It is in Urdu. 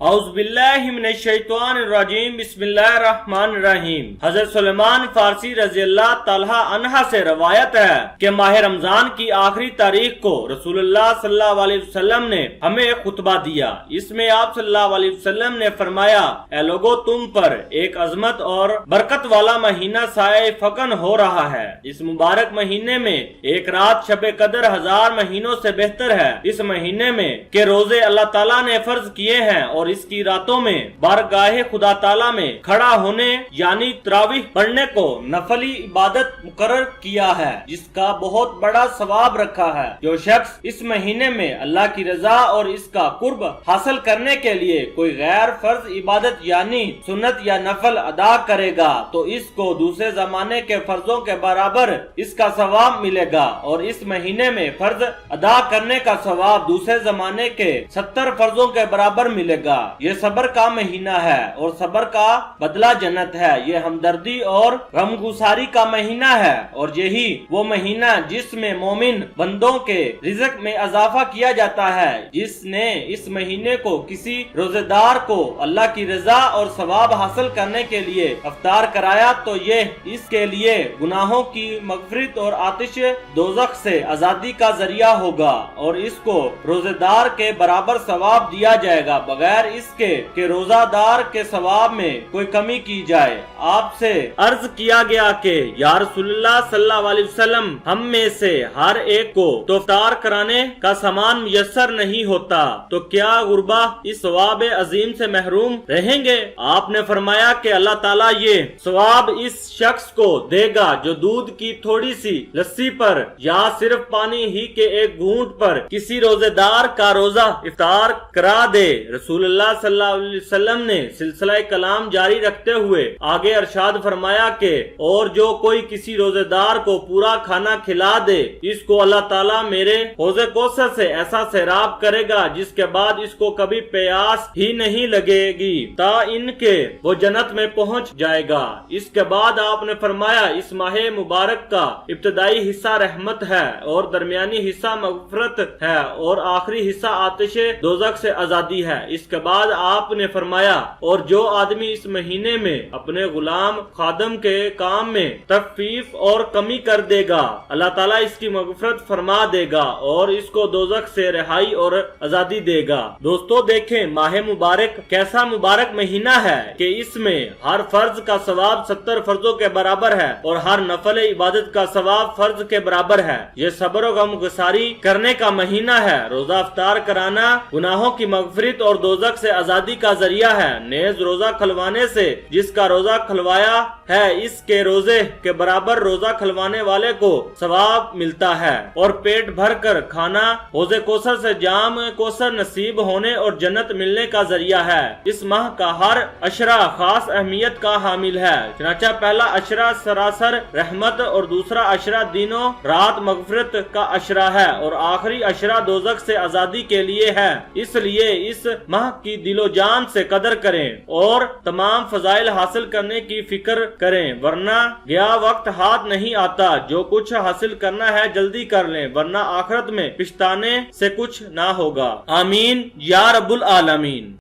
اعوذ باللہ من الشیطان الرجیم بسم اللہ الرحمن الرحیم۔ حضرت سلیمان فارسی رضی اللہ تعالی عنہ سے روایت ہے کہ ماہ رمضان کی آخری تاریخ کو رسول اللہ صلی اللہ علیہ وسلم نے ہمیں ایک خطبہ دیا۔ اس میں آپ صلی اللہ علیہ وسلم نے فرمایا، اے لوگو، تم پر ایک عظمت اور برکت والا مہینہ سایہ فکن ہو رہا ہے۔ اس مبارک مہینے میں ایک رات شب قدر 1000 مہینوں سے بہتر ہے۔ اس مہینے میں کہ روزے اللہ تعالیٰ نے فرض کیے ہیں اور اس کی راتوں میں بارگاہ خدا تعالیٰ میں کھڑا ہونے یعنی تراویح پڑھنے کو نفلی عبادت مقرر کیا ہے، جس کا بہت بڑا ثواب رکھا ہے۔ جو شخص اس مہینے میں اللہ کی رضا اور اس کا قرب حاصل کرنے کے لیے کوئی غیر فرض عبادت یعنی سنت یا نفل ادا کرے گا تو اس کو دوسرے زمانے کے فرضوں کے برابر اس کا ثواب ملے گا، اور اس مہینے میں فرض ادا کرنے کا ثواب دوسرے زمانے کے 70 فرضوں کے برابر ملے گا۔ یہ صبر کا مہینہ ہے اور صبر کا بدلہ جنت ہے۔ یہ ہمدردی اور غمگساری کا مہینہ ہے، اور یہی وہ مہینہ جس میں مومن بندوں کے رزق میں اضافہ کیا جاتا ہے۔ جس نے اس مہینے کو کسی روزے دار کو اللہ کی رضا اور ثواب حاصل کرنے کے لیے افطار کرایا تو یہ اس کے لیے گناہوں کی مغفرت اور آتش دوزخ سے آزادی کا ذریعہ ہوگا، اور اس کو روزے دار کے برابر ثواب دیا جائے گا، بغیر اس کے کہ روزہ دار کے ثواب میں کوئی کمی کی جائے۔ آپ سے عرض کیا گیا کہ یا رسول اللہ صلی اللہ علیہ وسلم، ہم میں سے ہر ایک کو تو افطار کرانے کا سامان میسر نہیں ہوتا، تو کیا غربا اس ثواب عظیم سے محروم رہیں گے؟ آپ نے فرمایا کہ اللہ تعالیٰ یہ ثواب اس شخص کو دے گا جو دودھ کی تھوڑی سی لسی پر یا صرف پانی ہی کے ایک گھونٹ پر کسی روزے دار کا روزہ افطار کرا دے۔ رسول اللہ صلی اللہ علیہ وسلم نے سلسلہ کلام جاری رکھتے ہوئے آگے ارشاد فرمایا کہ اور جو کوئی کسی روزے دار کو پورا کھانا کھلا دے، اس کو اللہ تعالیٰ میرے حوض کوثر سے ایسا سیراب کرے گا جس کے بعد اس کو کبھی پیاس ہی نہیں لگے گی تا ان کے وہ جنت میں پہنچ جائے گا۔ اس کے بعد آپ نے فرمایا، اس ماہ مبارک کا ابتدائی حصہ رحمت ہے اور درمیانی حصہ مغفرت ہے اور آخری حصہ آتش دوزخ سے آزادی ہے۔ اس کے بعد آپ نے فرمایا، اور جو آدمی اس مہینے میں اپنے غلام خادم کے کام میں تخفیف اور کمی کر دے گا، اللہ تعالیٰ اس کی مغفرت فرما دے گا اور اس کو دوزخ سے رہائی اور آزادی دے گا۔ دوستو دیکھیں، ماہ مبارک کیسا مبارک مہینہ ہے کہ اس میں ہر فرض کا ثواب 70 فرضوں کے برابر ہے اور ہر نفل عبادت کا ثواب فرض کے برابر ہے۔ یہ صبر و غمگساری کرنے کا مہینہ ہے۔ روزہ افطار کرانا گناہوں کی مغفرت اور دوزخ سے آزادی کا ذریعہ ہے۔ نیز روزہ کھلوانے سے جس کا روزہ کھلوایا ہے اس کے روزے کے برابر روزہ کھلوانے والے کو ثواب ملتا ہے، اور پیٹ بھر کر کھانا حوض کوثر سے جام کوثر نصیب ہونے اور جنت ملنے کا ذریعہ ہے۔ اس ماہ کا ہر عشرہ خاص اہمیت کا حامل ہے، چنانچہ پہلا عشرہ سراسر رحمت اور دوسرا عشرہ دنوں رات مغفرت کا عشرہ ہے، اور آخری عشرہ دوزخ سے آزادی کے لیے ہے۔ اس لیے اس ماہ کی دل و جان سے قدر کریں اور تمام فضائل حاصل کرنے کی فکر کریں، ورنہ گیا وقت ہاتھ نہیں آتا۔ جو کچھ حاصل کرنا ہے جلدی کر لیں، ورنہ آخرت میں پچھتانے سے کچھ نہ ہوگا۔ آمین یا رب العالمین۔